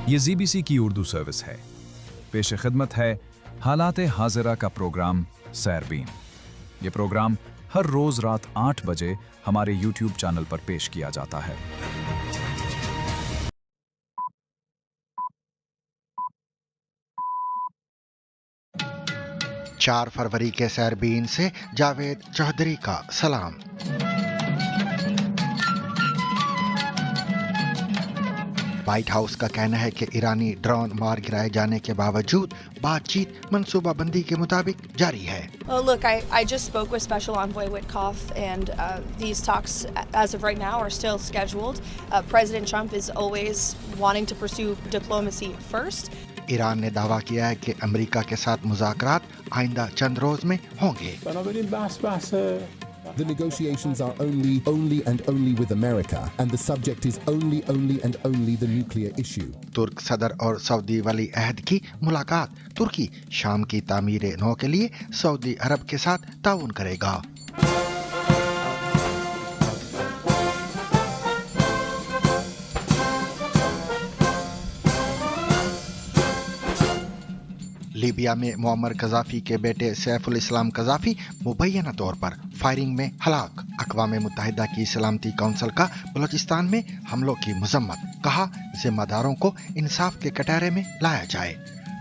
ये ZBC की Urdu service है। पेश खिदमत है हालात हाजिरा का प्रोग्राम सैरबीन। ये प्रोग्राम हर रोज रात 8 बजे हमारे YouTube चैनल पर पेश किया जाता है। 4 फरवरी के सैरबीन से जावेद चौधरी का सलाम। व्हाइट हाउस का कहना है कि ईरानी ड्रोन मार गिराए जाने के बावजूद बातचीत मंसूबाबंदी के मुताबिक जारी है। Look, I just spoke with Special Envoy Witkoff, and these talks, as of right now, are still scheduled. President Trump is always wanting to pursue diplomacy first. Iran ने दावा किया है कि अमेरिका के साथ मुज़ाकरात आइंदा चंद रोज में होंगे। The negotiations are only and only with America, and the subject is only and only the nuclear issue. तुर्क सदर और सऊदी वली अहद की मुलाकात। तुर्की शाम की तामीर नौ के लिए सऊदी अरब के साथ ताउन करेगा। लीबिया में मुअम्मर कज़ाफी के बेटे सैफुल इस्लाम कज़ाफी मुबैना तौर पर फायरिंग में हलाक। अक़वाम मुत्तहिदा की सलामती कौंसिल का बलूचिस्तान में हमलों की मज़म्मत। कहा, जिम्मेदारों को इंसाफ के कटहरे में लाया जाए।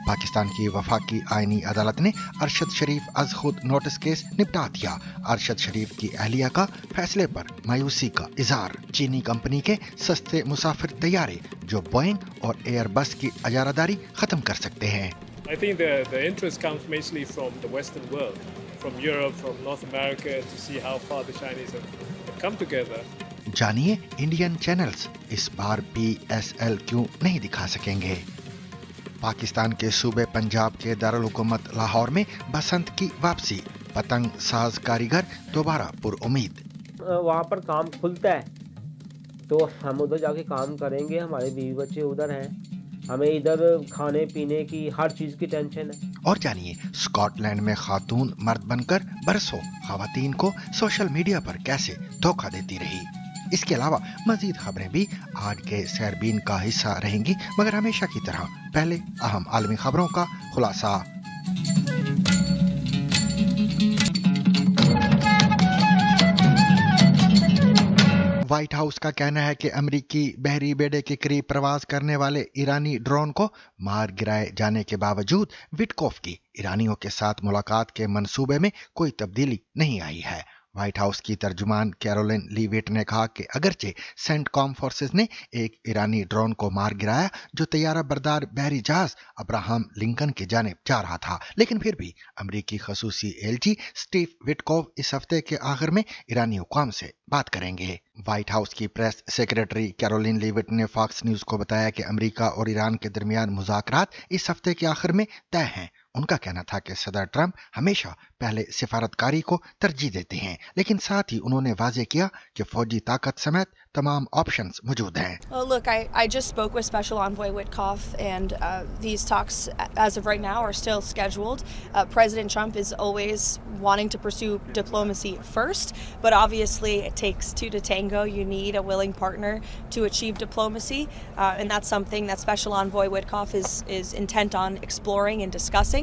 पाकिस्तान की वफाकी आईनी अदालत ने अरशद शरीफ अज खुद नोटिस केस निपटा दिया। अरशद शरीफ की अहलिया का फैसले पर मायूसी का इजहार। चीनी कंपनी के सस्ते मुसाफिर तैयारे जो बोइंग और एयरबस की अजारादारी खत्म कर सकते हैं। I think the interest comes mainly from the Western world, from Europe, from North America, to see how far the Chinese have come together. जानिए इंडियन चैनल्स इस बार PSL क्यों नहीं दिखा सकेंगे। पाकिस्तान के सूबे पंजाब के दारुल हुकूमत लाहौर में बसंत की वापसी। पतंग साज कारीगर दोबारा पुरउम्मीद। वहाँ पर काम खुलता है तो हम उधर जाके काम करेंगे। हमारे बीवी बच्चे उधर हैं, हमें इधर खाने पीने की हर चीज की टेंशन है। और जानिए स्कॉटलैंड में खातून मर्द बनकर बरसों खवातीन को सोशल मीडिया पर कैसे धोखा देती रही। इसके अलावा मजीद खबरें भी आज के सैरबीन का हिस्सा रहेंगी, मगर हमेशा की तरह पहले अहम आलमी खबरों का खुलासा। व्हाइट हाउस का कहना है कि अमेरिकी बहरी बेड़े के करीब प्रवास करने वाले ईरानी ड्रोन को मार गिराए जाने के बावजूद विटकॉफ की ईरानियों के साथ मुलाकात के मंसूबे में कोई तब्दीली नहीं आई है। व्हाइट हाउस की तर्जुमान कैरोलिन लीविट ने कहा कि अगरचे सेंटकॉम फोर्सेस ने एक ईरानी ड्रोन को मार गिराया जो तैयारा बरदार बहरी जहाज अब्राहम लिंकन की जानिब जा रहा था, लेकिन फिर भी अमेरिकी खसूसी एलची स्टीव विटकॉफ इस हफ्ते के आखिर में ईरानी हुकाम से बात करेंगे। व्हाइट हाउस की प्रेस सेक्रेटरी कैरोलिन लीविट ने फॉक्स न्यूज को बताया कि अमेरिका और ईरान के दरमियान मुज़ाकरात इस हफ्ते के आखिर में तय हैं। उनका कहना था कि सदर ट्रंप हमेशा पहले सिफारतकारी को तरजीह देते हैं, लेकिन साथ ही उन्होंने वाजे किया कि फौजी ताकत समेत तमाम ऑप्शंस मौजूद हैं। Look, I just spoke with Special Envoy Witkoff, and these talks, as of right now, are still scheduled. President Trump is always wanting to pursue diplomacy first, but obviously it takes two to tango. You need a willing partner to achieve diplomacy, and that's something that Special Envoy Witkoff is intent on exploring and discussing.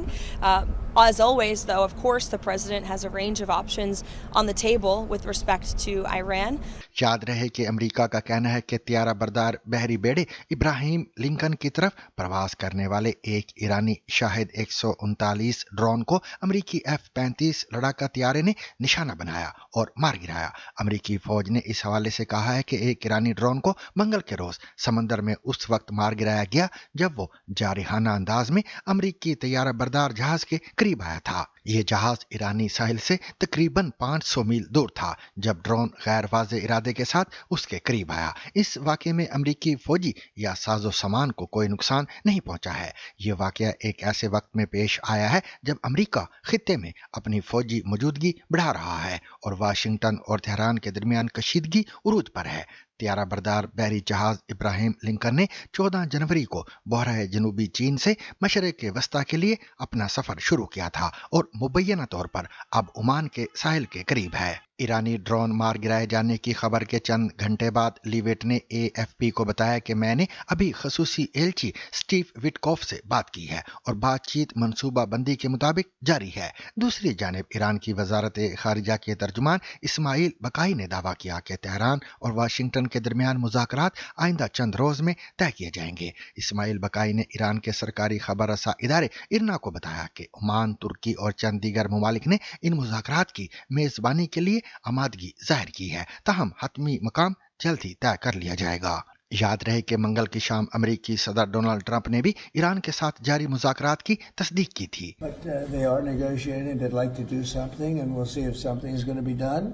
As always, though, of course, the president has a range of options on the table with respect to Iran. याद रहे कि America का कहना है कि त्यारा बरदार बहरी बेड़े इब्राहिम लिंकन की तरफ प्रवास करने वाले एक ईरानी शाहिद 139 ड्रोन को अमेरिकी F-35 लड़ाका त्यारे ने निशाना बनाया और मार गिराया। अमेरिकी फौज ने इस हवाले से कहा है कि एक ईरानी ड्रोन को मंगल के रोज समंदर में उस वक्त मार गिराया गया जब वो जारिहाना अंदाज में अमेरिकी तैयारा बरदार जहाज के करीब आया था। ये जहाज ईरानी साहिल से तकरीबन 500 मील दूर था जब ड्रोन गैर वाज़े इरादे के साथ उसके करीब आया। इस वाक़े में अमेरिकी फौजी या साजो सामान को कोई नुकसान नहीं पहुंचा है। ये वाक़या एक ऐसे वक्त में पेश आया है जब अमेरिका खित्ते में अपनी फौजी मौजूदगी बढ़ा रहा है और वाशिंगटन और तेहरान के दरमियान कशीदगी उरूज पर है। त्यारा बरदार बहरी जहाज इब्राहिम लिंकन ने 14 जनवरी को बहरा जनूबी चीन से मशरक़ वस्ता के लिए अपना सफर शुरू किया था और मुबैना तौर पर अब ओमान के साहिल के करीब है। ईरानी ड्रोन मार गिराए जाने की खबर के चंद घंटे बाद लीवेट ने AFP को बताया कि मैंने अभी खसूसी एलची स्टीव विटकॉफ से बात की है और बातचीत मंसूबा बंदी के मुताबिक जारी है। दूसरी जानिब ईरान की वजारत खारिजा के तर्जुमान इस्माइल बकाई ने दावा किया कि तेहरान और वाशिंगटन के दरमियान मुज़ाकरात आइंदा चंद रोज में तय किए जाएंगे। इस्माइल बकाई ने ईरान के सरकारी खबर रसा इदारे इरना को बताया कि ओमान, तुर्की और चंद दीगर ममालिक ने इन मुज़ाकरात की मेजबानी के लिए आमादगी जाहिर की है, ताहम हतमी मकाम जल्द ही तय कर लिया जाएगा। याद रहे कि मंगल की शाम अमेरिकी सदर डोनाल्ड ट्रंप ने भी ईरान के साथ जारी मुज़ाकरात की तस्दीक की थी। They are negotiating. They'd like to do something, and we'll see if something is going to be done.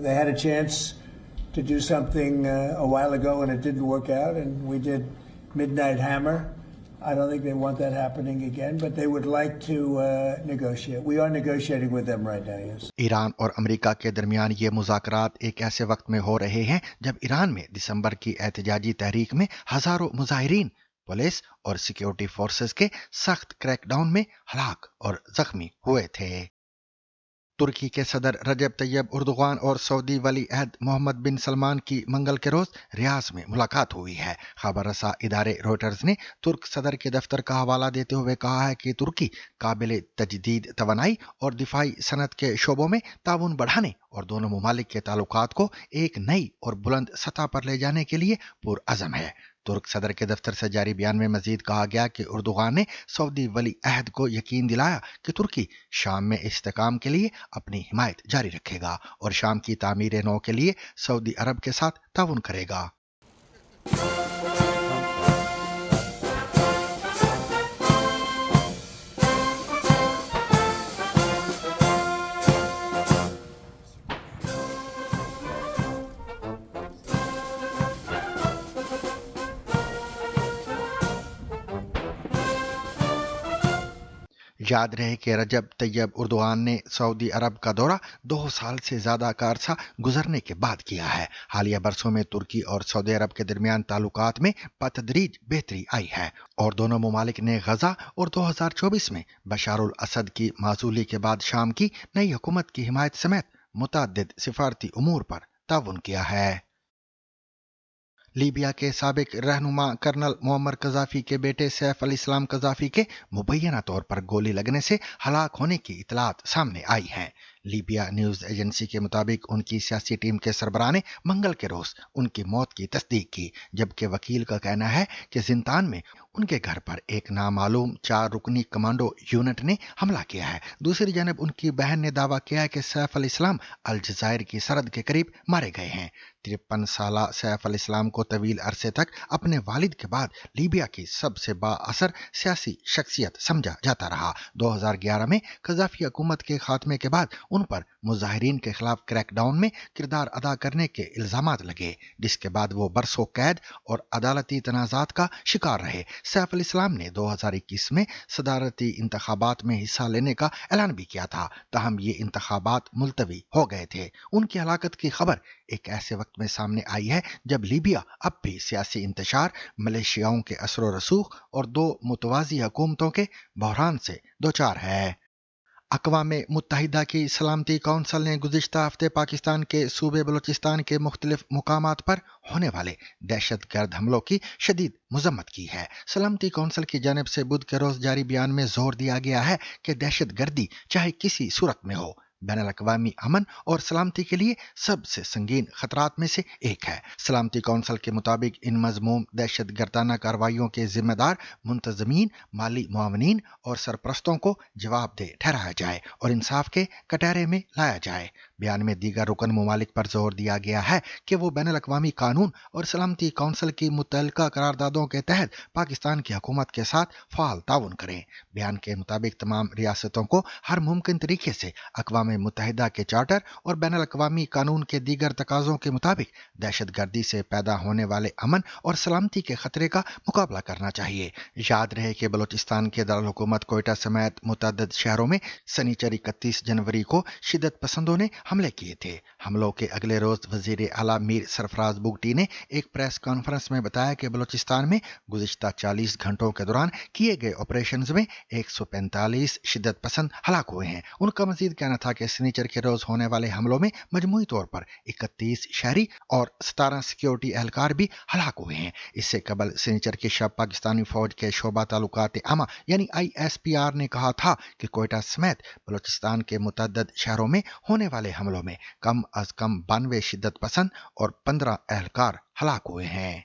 They had a chance to do something a while ago, and it didn't work out, and we did Midnight Hammer. I don't think they want that happening again, but they would like to negotiate. We are negotiating with them right now, yes. Iran और America के दरमियान ये मुज़ाकरात एक ऐसे वक्त में हो रहे हैं जब ईरान में दिसंबर की एहतजाजी तहरीक में हजारों मुजाहिरीन पुलिस और सिक्योरिटी फोर्सेस के सख्त क्रैकडाउन में हलाक और जख्मी हुए थे। तुर्की के सदर रजब तैयब उर्दुगान और सऊदी वली अहद मोहम्मद बिन सलमान की मंगल के रोज रियाज में मुलाकात हुई है। खबर रसा इदारे रॉयटर्स ने तुर्क सदर के दफ्तर का हवाला देते हुए कहा है कि तुर्की काबिल तजदीद तवानाई और दिफाई सनत के शोबों में ताउन बढ़ाने और दोनों ममालिक के ताल्लुकात को एक नई और बुलंद सतह पर ले जाने के लिए पुरअज़म है। तुर्क सदर के दफ्तर से जारी बयान में मजीद कहा गया कि उर्दुगान ने सऊदी वली अहद को यकीन दिलाया कि तुर्की शाम में इस्तेकाम के लिए अपनी हिमायत जारी रखेगा और शाम की तामीर नौ के लिए सऊदी अरब के साथ ताउन करेगा। याद रहे कि रजब तैयब उर्दुगान ने सऊदी अरब का दौरा 2 साल से ज्यादा का अरसा गुजरने के बाद किया है। हालिया बरसों में तुर्की और सऊदी अरब के दरमियान ताल्लुकात में बतदरीज बेहतरी आई है और दोनों ममालिक ने गजा और 2024 में बशारुल असद की माजूली के बाद शाम की नई हुकूमत की हिमायत समेत मुतअद्दिद सिफारती उमूर पर ताउन किया है। लीबिया के साबिक रहनुमा कर्नल मुअम्मर कज़ाफी के बेटे सैफ अल इस्लाम कज़ाफी के मुबैना तौर पर गोली लगने से हलाक होने की इतलात सामने आई हैं। लीबिया न्यूज़ एजेंसी के मुताबिक उनकी सियासी टीम के सरबराह ने मंगल के रोज उनकी मौत की तस्दीक की, जबकि वकील का कहना है कि जिंतान में उनके घर पर एक नामालूम 4 रुकनी कमांडो यूनिट ने हमला किया है। दूसरी जानब उनकी बहन ने दावा किया है कि सैफ अल इस्लाम अलजायर की सरहद के करीब मारे गए हैं। 53 साला सैफ अल इस्लाम को तवील अरसे तक अपने वालिद के बाद लीबिया की सबसे बाअसर सियासी शख्सियत समझा जाता रहा। 2011 में कज़ाफी हुकूमत के खात्मे के बाद उन पर मुजाहिरीन के खिलाफ क्रैकडाउन में किरदार अदा करने के इल्जामात लगे, जिसके बाद वो बरसों कैद और अदालती तनाज़ात का शिकार रहे। सैफ अल इस्लाम ने 2021 में सदारती इंतखाबात में हिस्सा लेने का ऐलान भी किया था, ताहम ये इंतखाबात मुलतवी हो गए थे। उनकी हलाकत की खबर एक ऐसे वक्त में सामने आई है जब लीबिया अब भी सियासी इंतशार, मलेशियाओं के असर रसूख और 2 मुतवाज़ी हुकूमतों के बहरान से दोचार है। अक़वाम मुत्तहिदा की सलामती कौंसल ने गुज़िश्ता हफ्ते पाकिस्तान के सूबे बलूचिस्तान के मुख्तलिफ मुकामात पर होने वाले दहशतगर्द हमलों की शदीद मज़म्मत की है। सलामती कौंसल की जानिब से बुध के रोज़ जारी बयान में जोर दिया गया है कि दहशतगर्दी चाहे किसी सूरत में हो, बैनुल-अक़वामी अमन और सलामती के लिए सबसे संगीन खतरात में से एक है। सलामती कौंसल के मुताबिक इन मज़मूम दहशतगर्दाना कार्रवाइयों के जिम्मेदार मुंतज़मीन, माली मुआवनीन और सरपरस्तों को जवाबदेह ठहराया जाए और इंसाफ के कटहरे में लाया जाए। बयान में दीगर रुकन ममालिक पर जोर दिया गया है कि वो बैनुल-अक़वामी कानून और सलामती कौंसल की मुतल्लिका करारदादों के तहत पाकिस्तान की हुकूमत के साथ फ़ाल ताउन करें। बयान के मुताबिक तमाम रियासतों को हर मुमकिन तरीके से अक़वाम मुत्तहिदा के चार्टर और बैनुल-अक़वामी कानून के दीगर तकाज़ों के मुताबिक दहशतगर्दी से पैदा होने वाले अमन और सलामती के खतरे का मुकाबला करना चाहिए। याद रहे कि बलूचिस्तान के दारुल हुकूमत कोयटा समेत मुतअद्दिद शहरों में सनीचर 31 जनवरी को शिद्दत पसंदों ने हमले किए थे। हमलों के अगले रोज वजीर आला मीर सरफराज बुगटी ने एक प्रेस कॉन्फ्रेंस में बताया कि बलूचिस्तान में गुज़िश्ता 40 घंटों के दौरान किए गए ऑपरेशन में 145 शिद्दत पसंद हलाक हुए हैं। उनका मजीद कहना था कि सनीचर के रोज होने वाले हमलों में मजमूई तौर पर 31 शहरी और 17 सिक्योरिटी एहलकार भी हलाक हुए हैं। इससे कबल सनीचर की शब पाकिस्तानी फौज के शोबा तालुकात आमा यानी ISPR ने कहा था कि कोयटा समेत बलूचिस्तान के मुतअद्दिद शहरों में होने वाले हमलों में कम अज कम 92 शिद्दत पसंद और 15 एहलकार हलाक हुए हैं।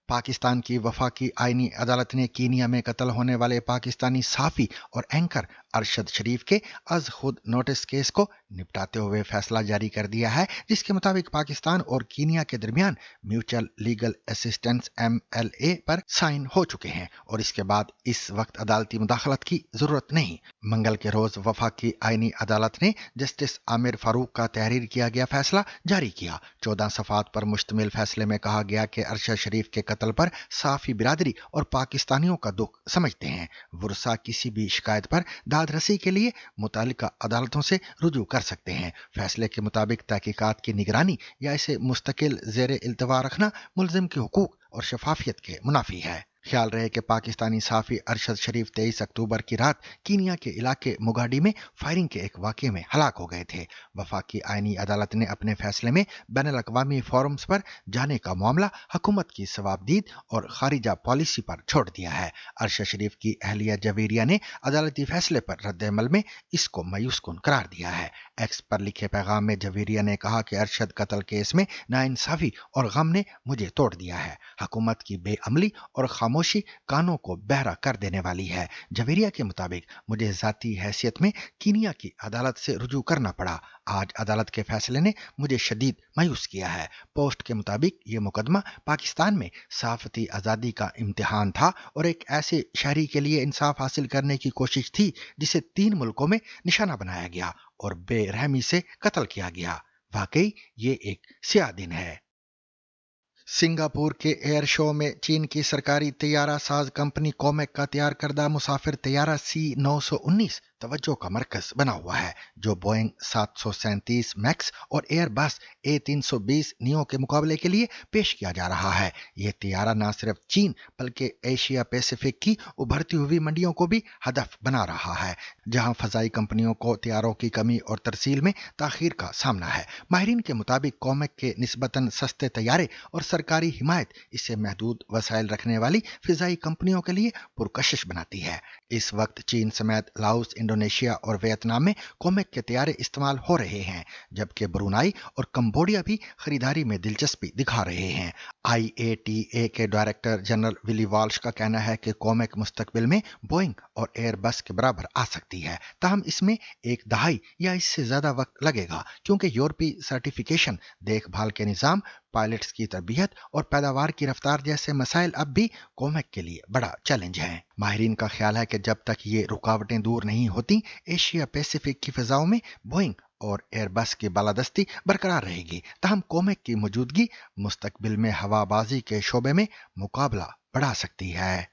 पाकिस्तान की वफाकी आईनी अदालत ने कीनिया में कत्ल होने वाले पाकिस्तानी सहाफ़ी और एंकर अरशद शरीफ के अज खुद नोटिस केस को निपटाते हुए फैसला जारी कर दिया है, जिसके मुताबिक पाकिस्तान और कीनिया के दरमियान म्यूचुअल लीगल असिस्टेंस MLA पर साइन हो चुके हैं और इसके बाद इस वक्त अदालती मुदाखलत की जरूरत नहीं। मंगल के रोज वफाकी आईनी अदालत ने जस्टिस आमिर फारूक का तहरीर किया गया फैसला जारी किया। 14 सफ़ात पर मुश्तमिल फैसले में कहा गया कि अरशद शरीफ के कत्ल पर साफ़ी बिरादरी और पाकिस्तानियों का दुख समझते हैं। वुरसा किसी भी शिकायत पर दादरसी के लिए मुतालिका अदालतों से रुजू कर सकते हैं। फैसले के मुताबिक तहकीकात की निगरानी या इसे मुस्तकिल ज़ेरे इल्तवा रखना मुल्ज़िम के हुकूक और शफाफियत के मुनाफी है। ख्याल रहे कि पाकिस्तानी सहाफ़ी अरशद शरीफ 23 अक्टूबर की रात कीनिया के इलाके मुगाडी में फायरिंग के एक वाक़े में हलाक हो गए थे। वफाकी आईनी अदालत ने अपने फैसले में बैनुल अक़वामी फोरम्स पर जाने का मामला हुकूमत की सवाबदीद और खारिजा पॉलिसी पर छोड़ दिया है। अरशद शरीफ की अहलिया जवेरिया ने अदालती फैसले पर रद्द-ए-अमल में इसको मायूसकुन करार दिया है। एक्स पर लिखे पैगाम में जवेरिया ने कहा कि अरशद कत्ल केस में नाइंसाफ़ी और गम ने मुझे तोड़ दिया है। हुकूमत की बेअमली और खामोशी कानों को बहरा कर देने वाली है। जवेरिया के मुताबिक मुझे ज़ाती हैसियत में कीनिया की अदालत से रुजू करना पड़ा। आज अदालत के फैसले ने मुझे शदीद मायूस किया है। पोस्ट के मुताबिक ये मुकदमा पाकिस्तान में सहाफ़ती आज़ादी का इम्तिहान था और एक ऐसे शहरी के लिए इंसाफ हासिल करने की कोशिश थी जिसे 3 मुल्कों में निशाना बनाया गया और बेरहमी से कत्ल किया गया। वाकई ये एक स्याह दिन है। सिंगापुर के एयर शो में चीन की सरकारी तैयारा साज कंपनी कोमेक का तैयार करदा मुसाफिर तैयारा C919 तवज्जो का मरकज बना हुआ है, जो बोइंग 737 मैक्स और एयरबस A320 नियो के मुकाबले के लिए पेश किया जा रहा है। यह तैयारा न सिर्फ चीन बल्कि एशिया पैसिफिक की उभरती हुई मंडियों को भी हदफ बना रहा है, जहां फजाई कंपनियों को तैयारों की कमी और तरसील में ताखीर का सामना है। माहिरीन के मुताबिक कोमेक के निस्बतन सस्ते तैयारे और सरकारी हिमायत इसे महदूद वसाइल रखने वाली फिजाई कंपनियों के लिए पुरकशिश बनाती है। इस वक्त चीन समेत लाओस, इंडोनेशिया और वियतनाम में कोमेक के तैयारे इस्तेमाल हो रहे हैं, जबकि ब्रुनाई और कंबोडिया भी खरीदारी में दिलचस्पी दिखा रहे हैं। IATA के डायरेक्टर जनरल विली वॉल्श का कहना है कि कोमेक मुस्तकबिल में बोइंग और एयरबस के बराबर आ सकती है, ताहम इसमें एक दहाई या इससे ज्यादा वक्त लगेगा, क्योंकि यूरोपीय सर्टिफिकेशन, देखभाल के निज़ाम, पायलट्स की तरबियत और पैदावार की रफ्तार जैसे मसाइल अब भी कोमेक के लिए बड़ा चैलेंज हैं। माहिरीन का ख्याल है कि जब तक ये रुकावटें दूर नहीं होती, एशिया पैसिफिक की फिजाओं में बोइंग और एयरबस की बालादस्ती बरकरार रहेगी। ताहम कोमेक की मौजूदगी मुस्तकबिल में हवाबाजी के शोबे में मुकाबला बढ़ा सकती है।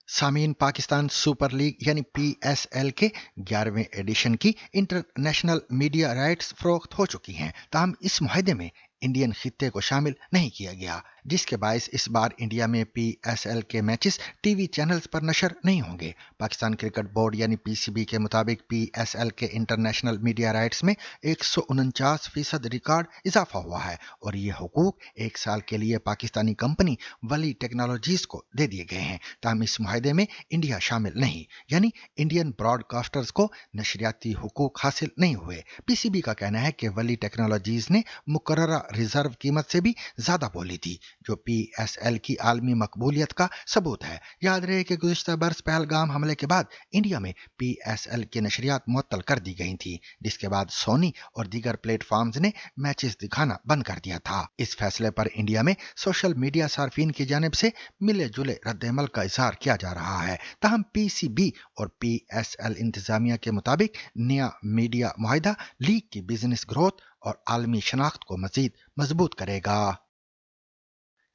सामीन, पाकिस्तान सुपर लीग यानी PSL के 11वें एडिशन की इंटरनेशनल मीडिया राइट्स फरोख्त हो चुकी हैं, ताहम इस मुआहदे में इंडियन खित्ते को शामिल नहीं किया गया, जिसके बायस इस बार इंडिया में PSL के मैचेस टीवी चैनल्स पर नशर नहीं होंगे। पाकिस्तान क्रिकेट बोर्ड यानी PCB के मुताबिक PSL के इंटरनेशनल मीडिया राइट्स में 149% रिकॉर्ड इजाफा हुआ है और ये हुकूक 1 साल के लिए पाकिस्तानी कंपनी वली टेक्नोलॉजीज को दे दिए गए हैं। ताहम इस मुआहदे में इंडिया शामिल नहीं, यानी इंडियन ब्रॉडकास्टर्स को नशरियाती हुकूक हासिल नहीं हुए। PCB का कहना है कि वली टेक्नोलॉजीज ने मुकर्ररा रिजर्व कीमत से भी ज्यादा बोली थी, जो PSL की आलमी मकबूलियत का सबूत है। याद रहे कि गुज़िश्ता बरस पहलगाम हमले के बाद इंडिया में PSL की नशरियात मुअत्तल कर दी गई थी, जिसके बाद सोनी और दीगर प्लेटफॉर्म्स ने मैचेस दिखाना बंद कर दिया था। इस फैसले पर इंडिया में सोशल मीडिया सार्फिन की जानिब से मिले जुले रद्द-ए-अमल का इजहार किया जा रहा है। ताहम PCB और PSL इंतजामिया के मुताबिक नया मीडिया मुआहिदा लीग की बिजनेस ग्रोथ और आलमी शनाख्त को मजीद मजबूत करेगा।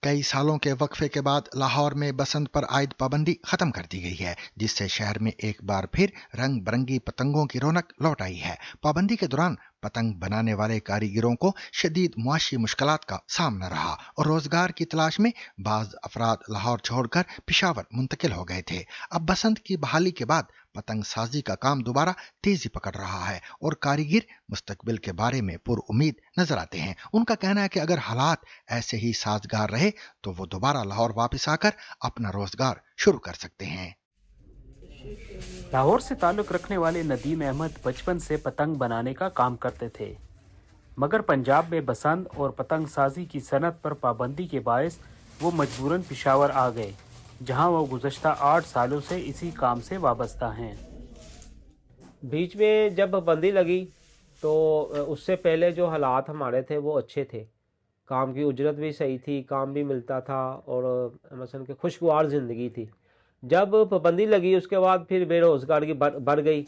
कई सालों के वक्फे के बाद लाहौर में बसंत पर आयद पाबंदी खत्म कर दी गई है, जिससे शहर में एक बार फिर रंग बिरंगी पतंगों की रौनक लौट आई है। पाबंदी के दौरान पतंग बनाने वाले कारीगरों को शदीद मुआशी मुश्किलात का सामना रहा और रोजगार की तलाश में बाज अफराद लाहौर छोड़कर पेशावर मुंतकिल हो गए थे। अब बसंत की बहाली के बाद पतंग साजी का काम दोबारा तेजी पकड़ रहा है और कारीगर मुस्तकबिल के बारे में पुरउम्मीद नजर आते हैं। उनका कहना है कि अगर हालात ऐसे ही साजगार रहे तो वो दोबारा लाहौर वापस आकर अपना रोजगार शुरू कर सकते हैं। लाहौर से ताल्लुक़ रखने वाले नदीम अहमद बचपन से पतंग बनाने का काम करते थे, मगर पंजाब में बसंत और पतंग साजी की सनत पर पाबंदी के बायस वो मजबूरन पेशावर आ गए, जहां वो गुज़श्ता 8 सालों से इसी काम से वाबस्ता हैं। बीच में जब पाबंदी लगी तो उससे पहले जो हालात हमारे थे वो अच्छे थे, काम की उजरत भी सही थी, काम भी मिलता था और मसलन कि खुशगवार ज़िंदगी थी। जब पाबंदी लगी उसके बाद फिर बेरोज़गार की बढ़ गई,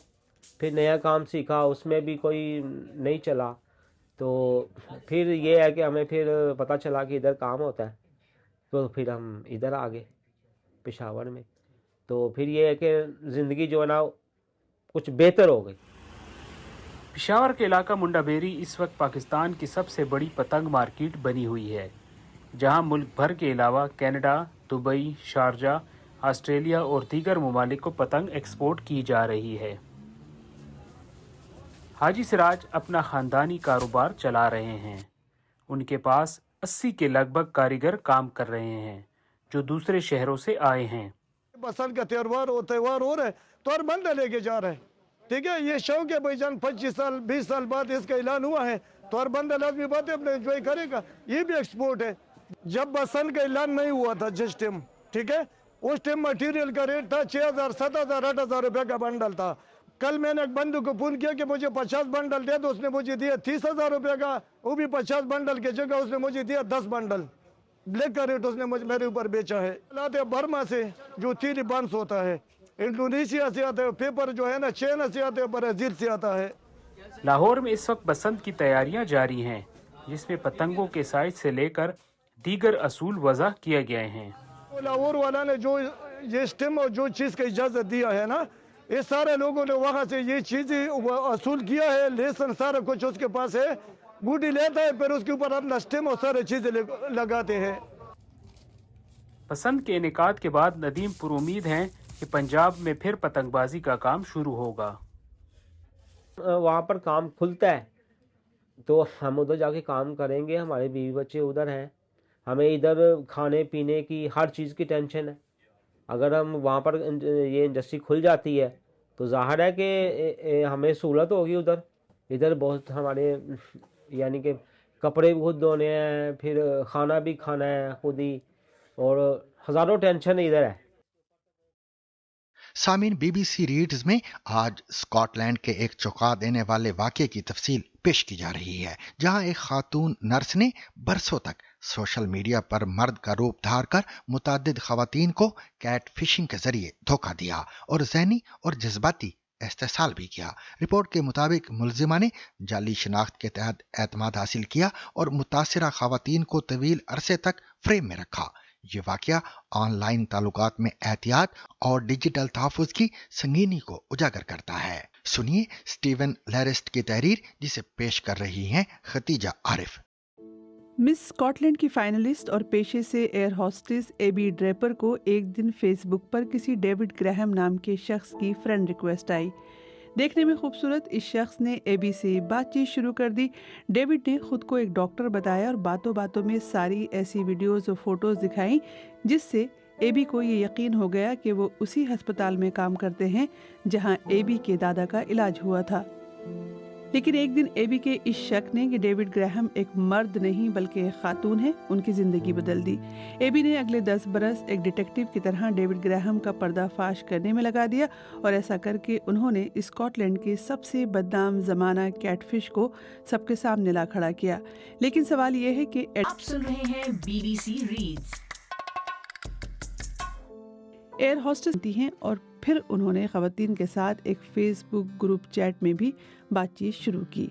फिर नया काम सीखा, उसमें भी कोई नहीं चला, तो फिर ये है कि हमें फिर पता चला कि इधर काम होता है, तो फिर हम इधर आ गए पेशावर में। तो फिर ये है कि ज़िंदगी जो है ना कुछ बेहतर हो गई। पेशावर के इलाका मुंडाबेरी इस वक्त पाकिस्तान की सबसे बड़ी पतंग मार्केट बनी हुई है, जहां मुल्क भर के अलावा कनाडा, दुबई, शारजा, ऑस्ट्रेलिया और दीगर ममालिक को पतंग एक्सपोर्ट की जा रही है। हाजी सिराज अपना ख़ानदानी कारोबार चला रहे हैं। उनके पास 80 के लगभग कारीगर काम कर रहे हैं, जो दूसरे शहरों से आए हैं। बसंत का त्योहार हो रहा है तो हर बंदा लेके जा रहा है, ठीक है। ये शौक है भाईजान, 25 साल 20 साल बाद इसका ऐलान हुआ है तो हर बंदा लाजमी बात है अपने एंजॉय करेगा। ये भी एक्सपोर्ट है। जब बसंत का ऐलान नहीं हुआ था जिस टाइम, ठीक है, उस टाइम मटेरियल का रेट था 6,000 7,000 8,000 रुपये का बंडल था। कल मैंने एक बंधु को फोन किया कि मुझे 50 बंडल दे दो, उसने मुझे दिया 30,000 रुपये का, वो भी 50 बंडल की जगह उसने मुझे दिया 10 बंडल। ब्लैक का रेट उसने मेरे ऊपर बेचा है। लाते बर्मा से जो 3 बंस होता है, इंडोनेशिया से आता है, पेपर जो है ना चाइना से आता है, ब्राजील से आता है। लाहौर में इस वक्त बसंत की तैयारियां जारी हैं, जिसमें पतंगों के साइज से लेकर दीगर असूल वज़ा किए गए हैं। लाहौर वाला ने जो ये स्टेम और जो चीज़ का इजाज़त दिया है ना, ये सारे लोगों ने वहाँ से ये चीज़ें असूल किया है, लेसन सारा कुछ उसके पास है, बूटी लेता है, फिर उसके ऊपर अपना स्टेम और सारे चीज़ें लगाते हैं। बसंत के इनेकाद के बाद नदीम पुरुमीद हैं कि पंजाब में फिर पतंगबाजी का काम शुरू होगा। वहाँ पर काम खुलता है तो हम उधर जाके काम करेंगे, हमारे बीवी बच्चे उधर हैं, हमें इधर खाने पीने की हर चीज़ की टेंशन है। अगर हम वहाँ पर ये इंडस्ट्री खुल जाती है तो ज़ाहिर है कि हमें सहूलत होगी उधर। इधर बहुत हमारे यानी कि कपड़े भी खुद धोने हैं, फिर खाना भी खाना है खुद ही, और हज़ारों टेंशन इधर है। सामीन, बीबीसी रीड्स में आज स्कॉटलैंड के एक चौंका देने वाले वाक़ये की तफसील पेश की जा रही है, जहां एक खातून नर्स ने बरसों तक सोशल मीडिया पर मर्द का रूप धार कर मुतादिद खवातीन को कैट फिशिंग के जरिए धोखा दिया और ज़हनी और जज्बाती इस्तेसाल भी किया। रिपोर्ट के मुताबिक मुलजिमा ने जाली शिनाख्त के तहत एतमाद हासिल किया और मुतासिरा खवातीन को तवील अरसे तक फ्रेम में रखा। ये वाक़या ऑनलाइन ताल्लुकात में एहतियात और डिजिटल तहफ़्फ़ुज़ की संगीनी को उजागर करता है। सुनिए स्टीवन लैरिस्ट की तहरीर, जिसे पेश कर रही हैं खतीजा आरिफ। मिस स्कॉटलैंड की फाइनलिस्ट और पेशे से एयर होस्टेस एबी ड्रेपर को एक दिन फेसबुक पर किसी डेविड ग्राहम नाम के शख्स की फ्रेंड रिक्वेस्ट आई। देखने में खूबसूरत इस शख्स ने एबी से बातचीत शुरू कर दी। डेविड ने खुद को एक डॉक्टर बताया और बातों बातों में सारी ऐसी वीडियोस और फोटोज़ दिखाई जिससे एबी को ये यकीन हो गया कि वो उसी अस्पताल में काम करते हैं जहां एबी के दादा का इलाज हुआ था। लेकिन एक दिन एबी के इस शक ने कि डेविड ग्राहम एक मर्द नहीं बल्कि एक खातून है, उनकी ज़िंदगी बदल दी। एबी ने अगले 10 बरस एक डिटेक्टिव की तरह डेविड ग्राहम का पर्दाफाश करने में लगा दिया और ऐसा करके उन्होंने स्कॉटलैंड के सबसे बदनाम ज़माना कैटफिश को सबके सामने ला खड़ा किया। लेकिन सवाल ये है कि आप सुन रहे हैं बीबीसी रीड्स। ایئر ہوسٹس تھی ہیں اور پھر انہوں نے خواتین کے ساتھ ایک فیس بک گروپ چیٹ میں بھی بات چیت شروع کی۔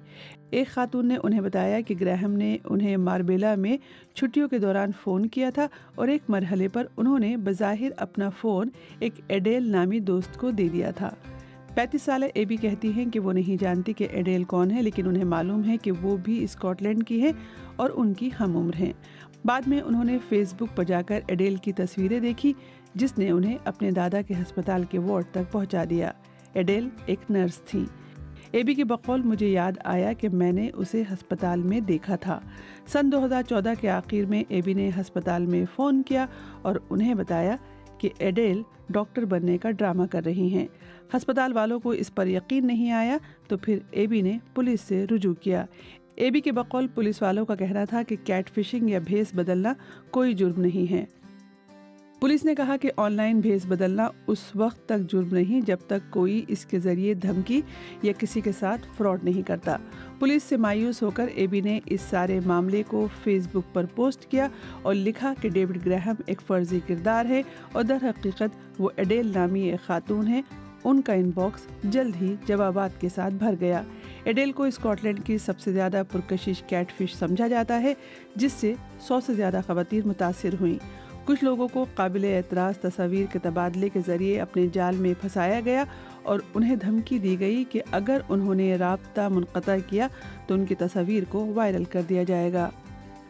ایک خاتون نے انہیں بتایا کہ گراہم نے انہیں ماربیلا میں چھٹیوں کے دوران فون کیا تھا اور ایک مرحلے پر انہوں نے بظاہر اپنا فون ایک ایڈیل نامی دوست کو دے دیا تھا۔ 35 سالہ اے بی کہتی ہیں کہ وہ نہیں جانتی کہ ایڈیل کون ہے، لیکن انہیں معلوم ہے کہ وہ بھی اسکاٹ لینڈ کی ہے اور ان کی ہم عمر ہیں۔ بعد میں انہوں نے فیس بک پر جا کر ایڈیل کی تصویریں دیکھی جس نے انہیں اپنے دادا کے ہسپتال کے وارڈ تک پہنچا دیا۔ ایڈیل ایک نرس تھی۔ اے بی کے بقول مجھے یاد آیا کہ میں نے اسے ہسپتال میں دیکھا تھا۔ سن 2014 کے آخر میں اے بی نے ہسپتال میں فون کیا اور انہیں بتایا کہ ایڈیل ڈاکٹر بننے کا ڈرامہ کر رہی ہیں۔ ہسپتال والوں کو اس پر یقین نہیں آیا تو پھر اے بی نے پولیس سے رجوع کیا۔ اے بی کے بقول پولیس والوں کا کہنا تھا کہ کیٹ فشنگ یا بھیس بدلنا کوئی جرم نہیں ہے۔ پولیس نے کہا کہ آن لائن بھیس بدلنا اس وقت تک جرم نہیں جب تک کوئی اس کے ذریعے دھمکی یا کسی کے ساتھ فراڈ نہیں کرتا۔ پولیس سے مایوس ہو کر اے بی نے اس سارے معاملے کو فیس بک پر پوسٹ کیا اور لکھا کہ ڈیوڈ گراہم ایک فرضی کردار ہے اور در حقیقت وہ ایڈیل نامی ایک خاتون ہے۔ ان کا ان باکس جلد ہی جوابات کے ساتھ بھر گیا۔ ایڈیل کو اسکاٹ لینڈ کی سب سے زیادہ پرکشش کیٹ فش سمجھا جاتا ہے، جس سے 100 سے زیادہ خواتین متاثر ہوئیں۔ کچھ لوگوں کو قابل اعتراض تصاویر کے تبادلے کے ذریعے اپنے جال میں پھنسایا گیا اور انہیں دھمکی دی گئی کہ اگر انہوں نے رابطہ منقطع کیا تو ان کی تصاویر کو وائرل کر دیا جائے گا۔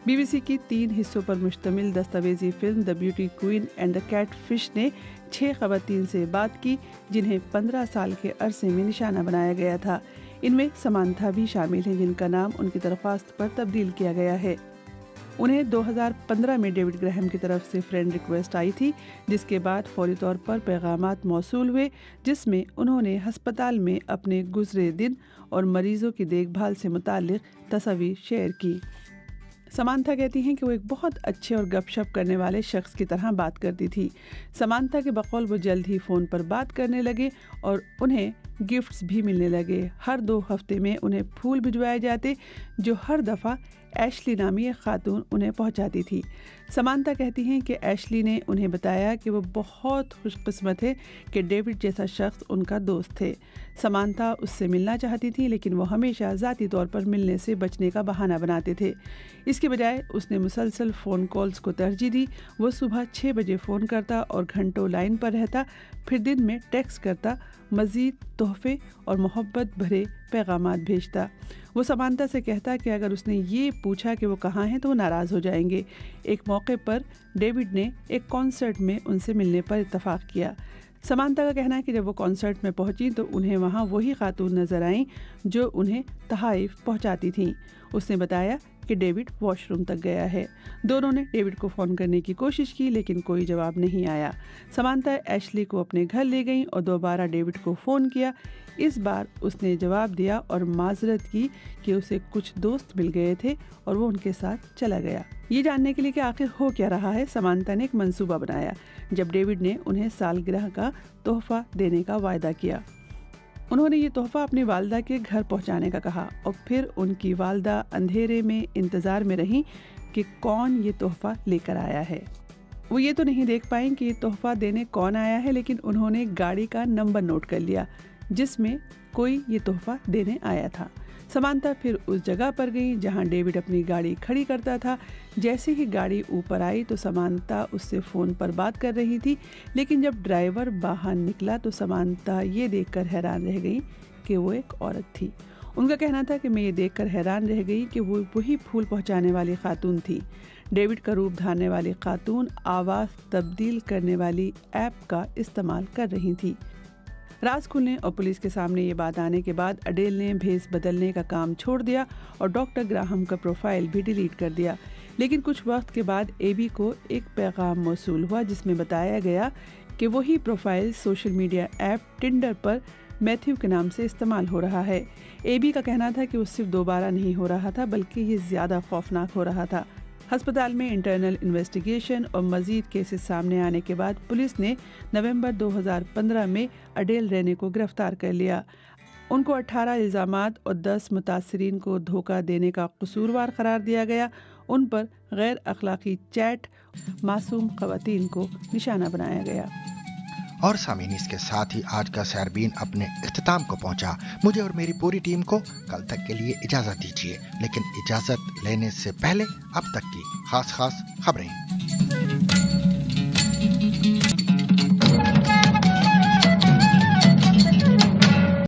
بی بی سی کی 3 حصوں پر مشتمل دستاویزی film the beauty queen and the cat fish نے 6 خواتین سے بات کی جنہیں 15 سال کے عرصے میں نشانہ بنایا گیا تھا۔ ان میں سمانتھا بھی شامل ہیں جن کا نام ان کی درخواست پر تبدیل کیا گیا ہے۔ انہیں 2015 میں ڈیوڈ گراہم کی طرف سے فرینڈ ریکویسٹ آئی تھی، جس کے بعد فوری طور پر پیغامات موصول ہوئے جس میں انہوں نے ہسپتال میں اپنے گزرے دن اور مریضوں کی دیکھ بھال سے متعلق تصاویر شیئر کی۔ سمانتھا کہتی ہیں کہ وہ ایک بہت اچھے اور گپ شپ کرنے والے شخص کی طرح بات کرتی تھی۔ سمانتھا کے بقول وہ جلد ہی فون پر بات کرنے لگے اور انہیں گفٹس بھی ملنے لگے۔ ہر 2 ہفتے میں انہیں پھول بھجوائے جاتے جو ہر دفعہ ایشلی نامی ایک خاتون انہیں پہنچاتی تھی۔ سمانتھا کہتی ہیں کہ ایشلی نے انہیں بتایا کہ وہ بہت خوش قسمت ہے کہ ڈیوڈ جیسا شخص ان کا دوست تھے۔ سمانتھا اس سے ملنا چاہتی تھی لیکن وہ ہمیشہ ذاتی طور پر ملنے سے بچنے کا بہانہ بناتے تھے۔ اس کے بجائے اس نے مسلسل فون کالز کو ترجیح دی۔ وہ صبح 6 بجے فون کرتا اور گھنٹوں لائن پر رہتا، پھر دن میں ٹیکسٹ کرتا، مزید تحفے اور محبت بھرے پیغامات بھیجتا۔ وہ سمانتھا سے کہتا کہ اگر اس نے یہ پوچھا کہ وہ کہاں ہیں تو وہ ناراض ہو جائیں گے۔ ایک موقع پر ڈیوڈ نے ایک کانسرٹ میں ان سے ملنے پر اتفاق کیا۔ سمانتھا کا کہنا ہے کہ جب وہ کانسرٹ میں پہنچی تو انہیں وہاں وہی خاتون نظر آئیں جو انہیں تحائف پہنچاتی تھیں۔ اس نے بتایا کہ ڈیوڈ واش روم تک گیا ہے۔ دونوں نے ڈیوڈ کو فون کرنے کی کوشش کی لیکن کوئی جواب نہیں آیا۔ سمانتھا ایشلی کو اپنے گھر لے گئیں اور دوبارہ ڈیوڈ کو فون کیا۔ اس بار اس نے جواب دیا اور معذرت کی کہ اسے کچھ دوست مل گئے تھے اور وہ ان کے ساتھ چلا گیا۔ یہ جاننے کے لیے کہ آخر ہو کیا رہا ہے، سمانتھا نے ایک منصوبہ بنایا جب ڈیوڈ نے انہیں سالگرہ کا تحفہ دینے کا وعدہ کیا۔ انہوں نے یہ تحفہ اپنی والدہ کے گھر پہنچانے کا کہا اور پھر ان کی والدہ اندھیرے میں انتظار میں رہیں کہ کون یہ تحفہ لے کر آیا ہے۔ وہ یہ تو نہیں دیکھ پائیں کہ یہ تحفہ دینے کون آیا ہے، لیکن انہوں نے گاڑی کا نمبر نوٹ کر لیا جس میں کوئی یہ تحفہ دینے آیا تھا۔ سمانتھا پھر اس جگہ پر گئی جہاں ڈیوڈ اپنی گاڑی کھڑی کرتا تھا۔ جیسے ہی گاڑی اوپر آئی تو سمانتھا اس سے فون پر بات کر رہی تھی، لیکن جب ڈرائیور باہر نکلا تو سمانتھا یہ دیکھ کر حیران رہ گئی کہ وہ ایک عورت تھی۔ ان کا کہنا تھا کہ میں یہ دیکھ کر حیران رہ گئی کہ وہ وہی پھول پہنچانے والی خاتون تھی۔ ڈیوڈ کا روپ دھارنے والی خاتون آواز تبدیل کرنے والی ایپ کا استعمال کر رہی تھی۔ راز کھلنے اور پولیس کے سامنے یہ بات آنے کے بعد ایڈیل نے بھیس بدلنے کا کام چھوڑ دیا اور ڈاکٹر گراہم کا پروفائل بھی ڈیلیٹ کر دیا۔ لیکن کچھ وقت کے بعد اے بی کو ایک پیغام موصول ہوا جس میں بتایا گیا کہ وہی profile social media app Tinder پر میتھیو کے نام سے استعمال ہو رہا ہے۔ اے بی کا کہنا تھا کہ وہ صرف دوبارہ نہیں ہو رہا تھا بلکہ یہ زیادہ خوفناک ہو رہا تھا۔ ہسپتال میں انٹرنل انویسٹیگیشن اور مزید کیسز سامنے آنے کے بعد پولیس نے نومبر 2015 میں ایڈیل رینے کو گرفتار کر لیا۔ ان کو 18 الزامات اور 10 متاثرین کو دھوکہ دینے کا قصوروار قرار دیا گیا۔ ان پر غیر اخلاقی چیٹ، معصوم خواتین کو نشانہ بنایا گیا۔ और सामीन, इसके साथ ही आज का सैरबीन अपने इख्तिताम को पहुंचा। मुझे और मेरी पूरी टीम को कल तक के लिए इजाजत दीजिए, लेकिन इजाजत लेने से पहले अब तक की खास खबरें।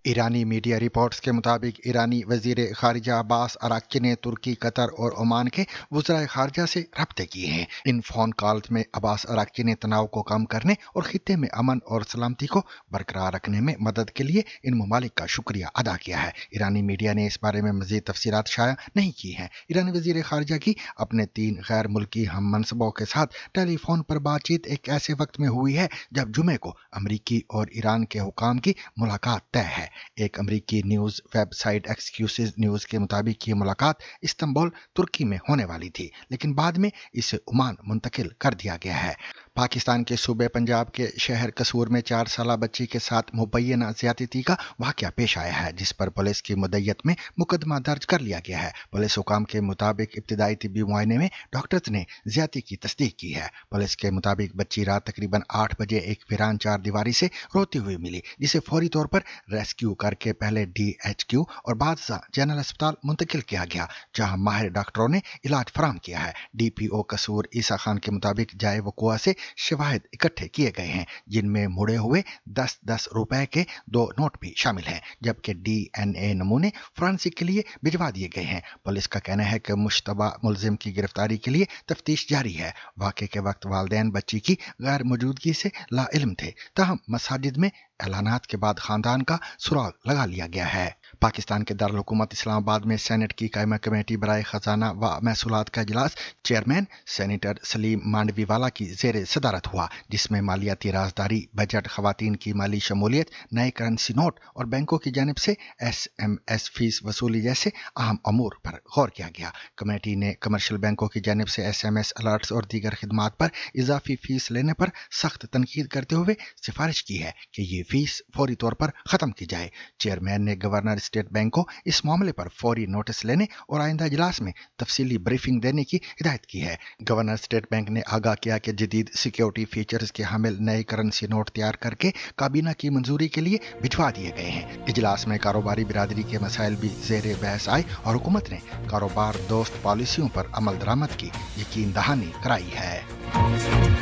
ईरानी मीडिया रिपोर्ट्स के मुताबिक ईरानी वजीर खारिजा अब्बास अराक्ची ने तुर्की, कतर और ओमान के वज़राए खारिजा से रब्ते किए हैं। इन फ़ोन कॉल्स में अब्बास अराक्ची ने तनाव को कम करने और खित्ते में अमन और सलामती को बरकरार रखने में मदद के लिए इन ममालिक का शुक्रिया अदा किया है। ईरानी मीडिया ने इस बारे में मज़ीद तफसीलात शाया नहीं की हैं। ईरानी वजीर खारिजा की अपने 3 गैर मुल्की हम मनसबों के साथ टेलीफोन पर बातचीत एक ऐसे वक्त में हुई है जब जुमे को अमरीकी और ईरान के हुकाम की मुलाकात तय है। एक अमरीकी न्यूज़ वेबसाइट एक्सक्यूज़ न्यूज़ के मुताबिक ये मुलाकात इस्तांबुल, तुर्की में होने वाली थी, लेकिन बाद में इसे ओमान मुंतकिल कर दिया गया है। पाकिस्तान के सूबे पंजाब के शहर कसूर में 4 साला बच्ची के साथ मुबैना ज़्यादती का वाक़या पेश आया है, जिस पर पुलिस की मुद्दत में मुकदमा दर्ज कर लिया गया है। पुलिस हुकाम के मुताबिक इब्तिदाई तिब्बी मुआयने में डॉक्टर्स ने ज़्यादती की तस्दीक की है। पुलिस के मुताबिक बच्ची रात तकरीबन 8 बजे एक वीरान 4 दीवारी से रोती हुई मिली, जिसे फौरी तौर पर रेस्क्यू करके पहले DHQ और बाद जनरल अस्पताल मुंतकिल किया गया, जहां माहिर डॉक्टरों ने इलाज फराम किया है। DPO कसूर ईसा खान के मुताबिक जाए वक़ुआ से शवाहिद इकट्ठे किए गए हैं, जिनमें मुड़े हुए 10-10 रुपए के 2 नोट भी शामिल हैं, जबकि DNA नमूने फोरेंसिक के लिए भिजवा दिए गए हैं। पुलिस का कहना है कि मुश्तबा मुलजिम की गिरफ्तारी के लिए तफ्तीश जारी है। वाक़े के वक्त वालिदैन बच्ची की गैर मौजूदगी से लाइल्म थे, ताहम मसाजिद में ऐलानात के बाद खानदान का सुराग लगा लिया गया है। पाकिस्तान के दारुल हुकूमत इस्लामाबाद में सेनेट की कायमा कमेटी बराए खजाना व महसूलात का इजलास चेयरमैन सेनेटर सलीम मांडवीवाला की जेर सदारत हुआ, जिसमें मालियाती राजदारी, बजट, खवातीन की माली शमूलियत, नए करेंसी नोट और बैंकों की जानिब से SMS फीस वसूली जैसे अहम अमूर पर गौर किया गया। कमेटी ने कमर्शियल बैंकों की जानिब से SMS अलर्ट्स और दीगर खिदमात पर इजाफी फीस लेने पर सख्त तनकीद करते हुए सिफारिश की है कि ये फीस फौरी तौर पर ख़त्म की जाए। चेयरमैन ने गवर्नर स्टेट बैंक को इस मामले पर फौरी नोटिस लेने और आइंदा इजलास में तफसीली ब्रीफिंग देने की हिदायत की है। गवर्नर स्टेट बैंक ने आगाह किया कि जदीद सिक्योरिटी फीचर्स के हामिल नए करेंसी नोट तैयार करके काबीना की मंजूरी के लिए भिजवा दिए गए हैं। इजलास में कारोबारी बिरादरी के मसाइल भी ज़ेर बहस आए और हुकूमत ने कारोबार दोस्त पॉलिसियों पर अमल दरामद की यकीन दहानी कराई है।